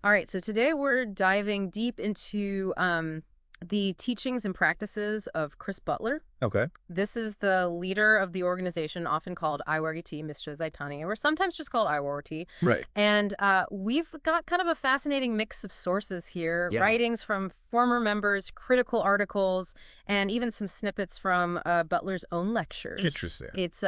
All right, so today we're diving deep into the teachings and practices of Chris Butler. Okay. This is the leader of the organization, often called IWRT, Mr. Czaitanii, or sometimes just called IWRT. Right. And we've got kind of a fascinating mix of sources here, Yeah. writings from former members, critical articles, and even some snippets from Butler's own lectures. Interesting. It's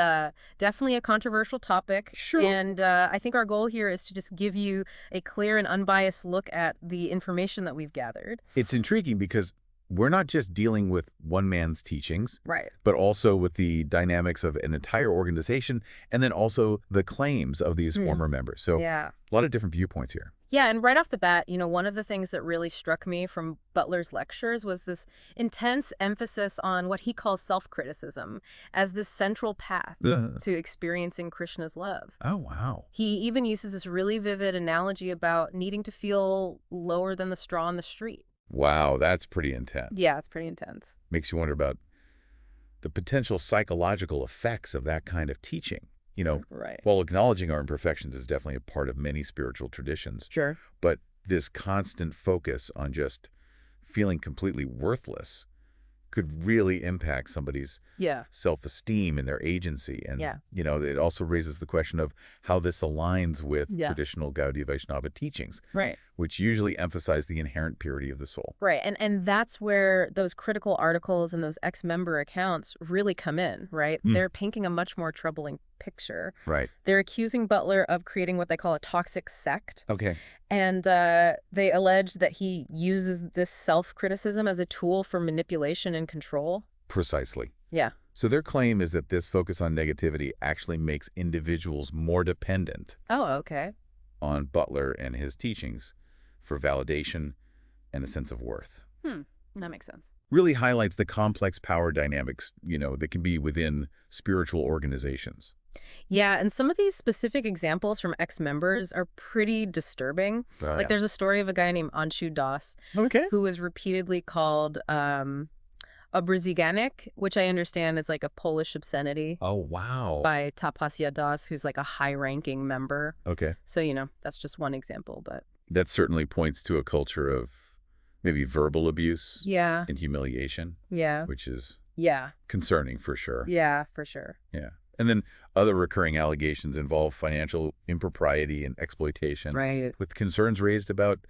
definitely a controversial topic. Sure. And I think our goal here is to just give you a clear and unbiased look at the information that we've gathered. It's intriguing because we're not just dealing with one man's teachings, Right. but also with the dynamics of an entire organization and then also the claims of these former members. So Yeah. a lot of different viewpoints here. Yeah, and right off the bat, one of the things that really struck me from Butler's lectures was this intense emphasis on what he calls self-criticism as this central path to experiencing Krishna's love. Oh, wow. He even uses this really vivid analogy about needing to feel lower than the straw in the street. Wow, that's pretty intense. Yeah, it's pretty intense. Makes you wonder about the potential psychological effects of that kind of teaching. Right. While acknowledging our imperfections is definitely a part of many spiritual traditions, Sure. but this constant focus on just feeling completely worthless could really impact somebody's Yeah. self-esteem and their agency. And, Yeah. It also raises the question of how this aligns with Yeah. traditional Gaudiya Vaishnava teachings, Right. which usually emphasize the inherent purity of the soul. Right. And that's where those critical articles and those ex-member accounts really come in, right? They're painting a much more troubling picture. Right. They're accusing Butler of creating what they call a toxic sect. Okay. And they allege that he uses this self-criticism as a tool for manipulation and control. Precisely. Yeah. So their claim is that this focus on negativity actually makes individuals more dependent Oh, okay. on Butler and his teachings for validation and a sense of worth. That makes sense. Really highlights the complex power dynamics, that can be within spiritual organizations. Yeah, and some of these specific examples from ex-members are pretty disturbing. Like there's a story of a guy named Anshu Das Okay. who was repeatedly called a Brzyganek, which I understand is like a Polish obscenity, Oh, wow. by Tapasya Das, who's like a high-ranking member. Okay. So, that's just one example, but That certainly points to a culture of maybe verbal abuse yeah, and humiliation, yeah, which is yeah, concerning for sure. yeah, for sure. Yeah. And then other recurring allegations involve financial impropriety and exploitation, Right. with concerns raised about,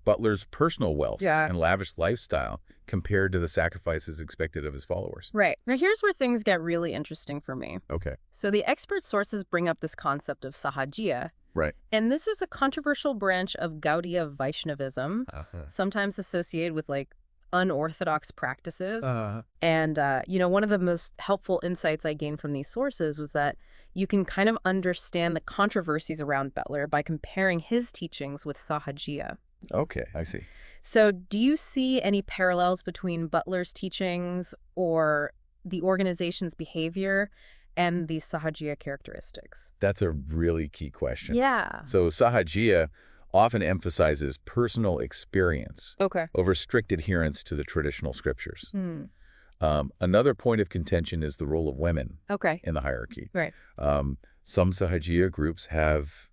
Butler's personal wealth Yeah. and lavish lifestyle compared to the sacrifices expected of his followers. Right. Now, here's where things get really interesting for me. Okay. So the expert sources bring up this concept of Sahajiya, Right. and this is a controversial branch of Gaudiya Vaishnavism, Uh-huh. sometimes associated with like unorthodox practices. Uh, And, one of the most helpful insights I gained from these sources was that you can kind of understand the controversies around Butler by comparing his teachings with Sahajiya. okay, I see. So do you see any parallels between Butler's teachings or the organization's behavior and these Sahajiya characteristics? That's a really key question. Yeah. So Sahajiya often emphasizes personal experience Okay. over strict adherence to the traditional scriptures. Another point of contention is the role of women Okay. in the hierarchy. Right. Some Sahajiya groups have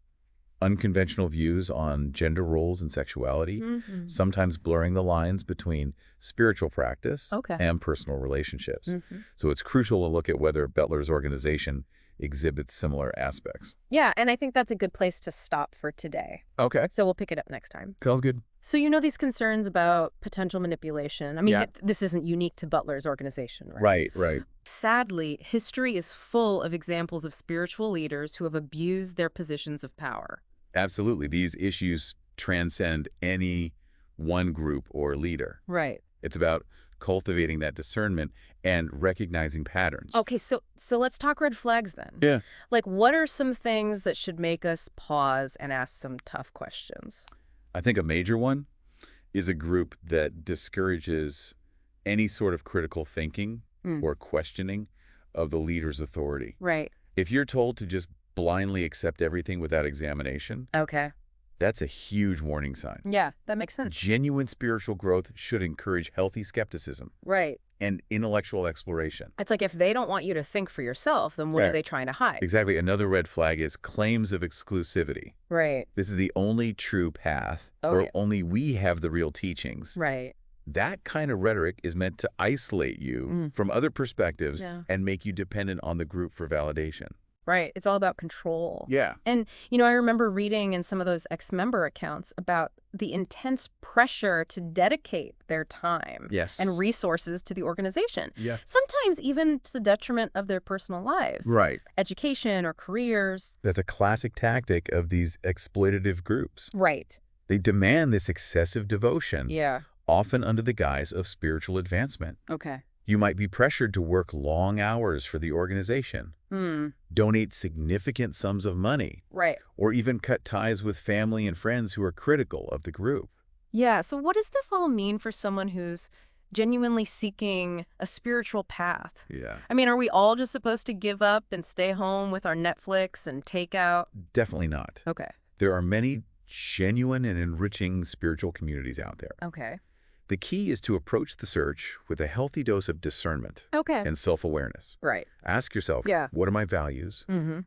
unconventional views on gender roles and sexuality, Mhm. sometimes blurring the lines between spiritual practice Okay. and personal relationships. Mhm. So it's crucial to look at whether Butler's organization exhibits similar aspects. Yeah, and I think that's a good place to stop for today. Okay. So we'll pick it up next time. Sounds good. So these concerns about potential manipulation. I mean, Yeah. this isn't unique to Butler's organization, right? Right, right. Sadly, history is full of examples of spiritual leaders who have abused their positions of power. Absolutely. These issues transcend any one group or leader. Right. It's about cultivating that discernment and recognizing patterns. Okay, so let's talk red flags then. Yeah. Like, what are some things that should make us pause and ask some tough questions? I think a major one is a group that discourages any sort of critical thinking or questioning of the leader's authority. Right. If you're told to just blindly accept everything without examination, Okay. that's a huge warning sign. Yeah, that makes sense. Genuine spiritual growth should encourage healthy skepticism Right. and intellectual exploration. It's like if they don't want you to think for yourself, then what are they trying to hide? Exactly. Another red flag is claims of exclusivity. Right. This is the only true path, or only we have the real teachings. Right. That kind of rhetoric is meant to isolate you from other perspectives and make you dependent on the group for validation. Right. It's all about control. Yeah. And, I remember reading in some of those ex-member accounts about the intense pressure to dedicate their time and resources to the organization. Yeah. Sometimes even to the detriment of their personal lives. Right. Education or careers. That's a classic tactic of these exploitative groups. Right. They demand this excessive devotion. Yeah. Often under the guise of spiritual advancement. Okay. You might be pressured to work long hours for the organization, donate significant sums of money, or even cut ties with family and friends who are critical of the group. Yeah, so what does this all mean for someone who's genuinely seeking a spiritual path? Yeah. I mean, are we all just supposed to give up and stay home with our Netflix and takeout? Definitely not. Okay. There are many genuine and enriching spiritual communities out there. Okay. The key is to approach the search with a healthy dose of discernment and self-awareness. Right. Ask yourself, what are my values?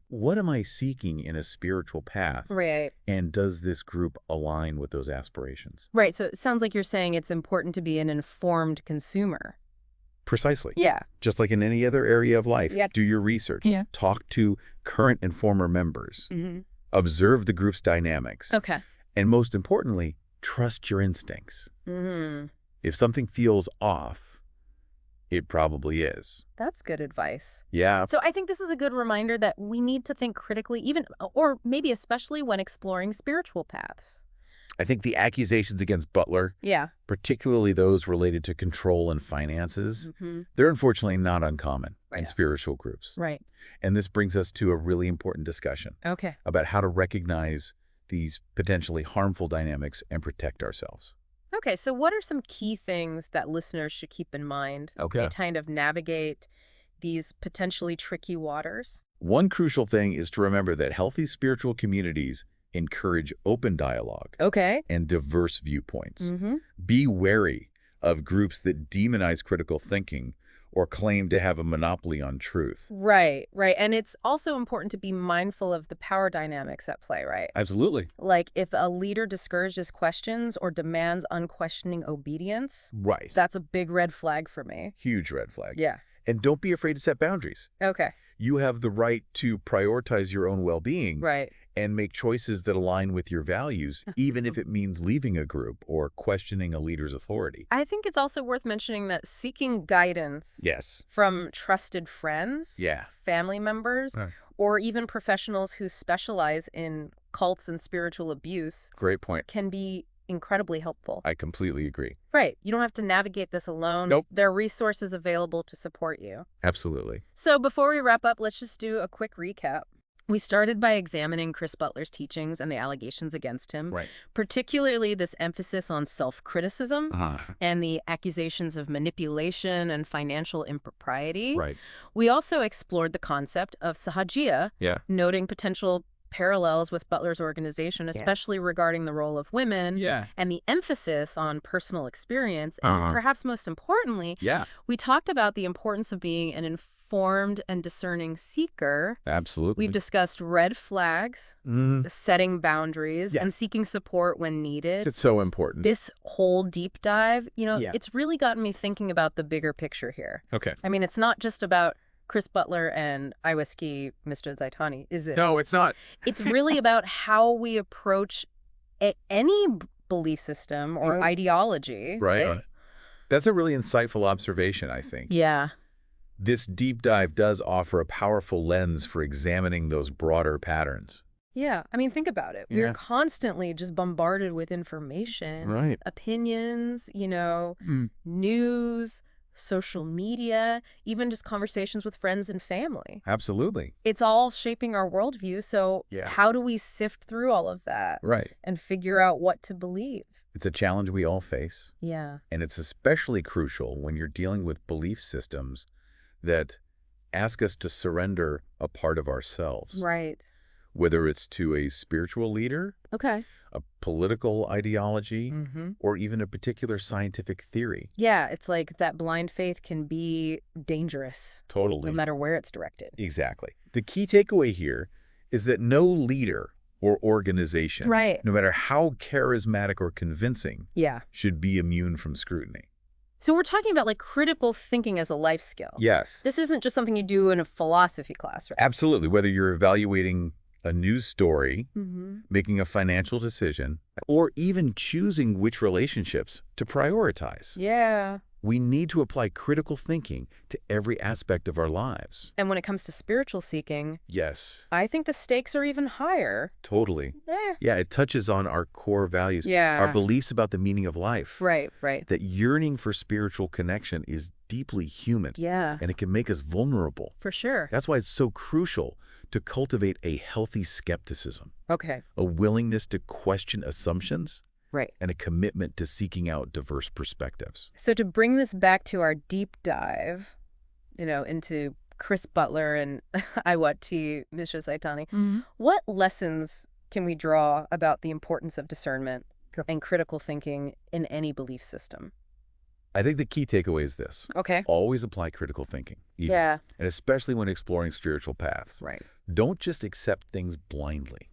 What am I seeking in a spiritual path? Right. And does this group align with those aspirations? Right. So it sounds like you're saying it's important to be an informed consumer. Precisely. Yeah. Just like in any other area of life, Yeah. do your research. Yeah. Talk to current and former members. Observe the group's dynamics. Okay. And most importantly, trust your instincts. If something feels off, it probably is. That's good advice. Yeah. So I think this is a good reminder that we need to think critically, even, or maybe especially when exploring spiritual paths. I think the accusations against Butler, particularly those related to control and finances, they're unfortunately not uncommon in spiritual groups. Right. And this brings us to a really important discussion about how to recognize these potentially harmful dynamics and protect ourselves. Okay, so what are some key things that listeners should keep in mind to kind of navigate these potentially tricky waters? One crucial thing is to remember that healthy spiritual communities encourage open dialogue and diverse viewpoints. Be wary of groups that demonize critical thinking or claim to have a monopoly on truth. Right, right. And it's also important to be mindful of the power dynamics at play, right? Absolutely. Like if a leader discourages questions or demands unquestioning obedience, that's a big red flag for me. Huge red flag. Yeah. And don't be afraid to set boundaries. Okay. You have the right to prioritize your own well-being and make choices that align with your values, even if it means leaving a group or questioning a leader's authority. I think it's also worth mentioning that seeking guidance from trusted friends, family members, or even professionals who specialize in cults and spiritual abuse can be incredibly helpful. I completely agree. Right. You don't have to navigate this alone. Nope. There are resources available to support you. Absolutely. So before we wrap up, let's just do a quick recap. We started by examining Chris Butler's teachings and the allegations against him, particularly this emphasis on self-criticism and the accusations of manipulation and financial impropriety. We also explored the concept of Sahajiya, noting potential parallels with Butler's organization, especially regarding the role of women and the emphasis on personal experience. And perhaps most importantly, we talked about the importance of being an informed and discerning seeker. Absolutely. We've discussed red flags, setting boundaries, and seeking support when needed. It's so important. This whole deep dive, it's really gotten me thinking about the bigger picture here. I mean, it's not just about Chris Butler and I Whiskey, Mr. Czaitanii, is it? No, it's not. It's really about how we approach any belief system or ideology. That's a really insightful observation, I think. Yeah. This deep dive does offer a powerful lens for examining those broader patterns. Yeah. I mean, think about it. We're constantly just bombarded with information, opinions, news, social media, even just conversations with friends and family. Absolutely. It's all shaping our worldview. So how do we sift through all of that and figure out what to believe? It's a challenge we all face. Yeah. And it's especially crucial when you're dealing with belief systems that ask us to surrender a part of ourselves. whether it's to a spiritual leader, Okay. a political ideology, or even a particular scientific theory. Yeah, it's like that blind faith can be dangerous. Totally. No matter where it's directed. Exactly. The key takeaway here is that no leader or organization, Right. no matter how charismatic or convincing, Yeah. should be immune from scrutiny. So we're talking about like critical thinking as a life skill. Yes. This isn't just something you do in a philosophy class, right? Absolutely. Whether you're evaluating a news story, making a financial decision, or even choosing which relationships to prioritize. Yeah. We need to apply critical thinking to every aspect of our lives. And when it comes to spiritual seeking, Yes. I think the stakes are even higher. Totally. Yeah, it touches on our core values, Yeah. our beliefs about the meaning of life. Right, right. That yearning for spiritual connection is deeply human. Yeah. And it can make us vulnerable. For sure. That's why it's so crucial to cultivate a healthy skepticism. Okay. A willingness to question assumptions. Right. And a commitment to seeking out diverse perspectives. So to bring this back to our deep dive, into Chris Butler and Iwati Mishra Czaitanii, what lessons can we draw about the importance of discernment and critical thinking in any belief system? I think the key takeaway is this. Okay. Always apply critical thinking. Yeah. And especially when exploring spiritual paths. Right. Don't just accept things blindly.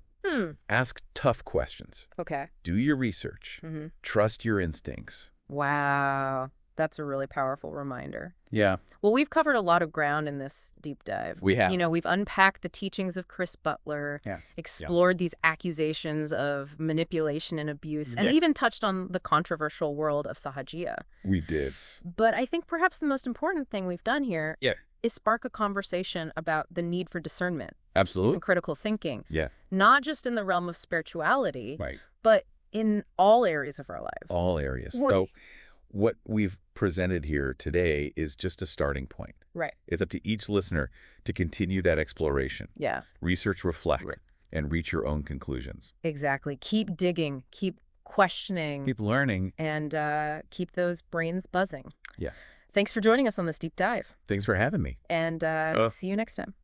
Ask tough questions. Okay. Do your research. Trust your instincts. Wow. That's a really powerful reminder. Yeah. Well, we've covered a lot of ground in this deep dive. We have. We've unpacked the teachings of Chris Butler, explored these accusations of manipulation and abuse, and even touched on the controversial world of Sahajiya. We did. But I think perhaps the most important thing we've done here is spark a conversation about the need for discernment. Absolutely. And critical thinking. Yeah. Not just in the realm of spirituality, right, but in all areas of our life. All areas. So what we've presented here today is just a starting point. Right. It's up to each listener to continue that exploration. Yeah. Research, reflect, and reach your own conclusions. Exactly. Keep digging, keep questioning. Keep learning. And keep those brains buzzing. Yeah. Thanks for joining us on this deep dive. Thanks for having me. And see you next time.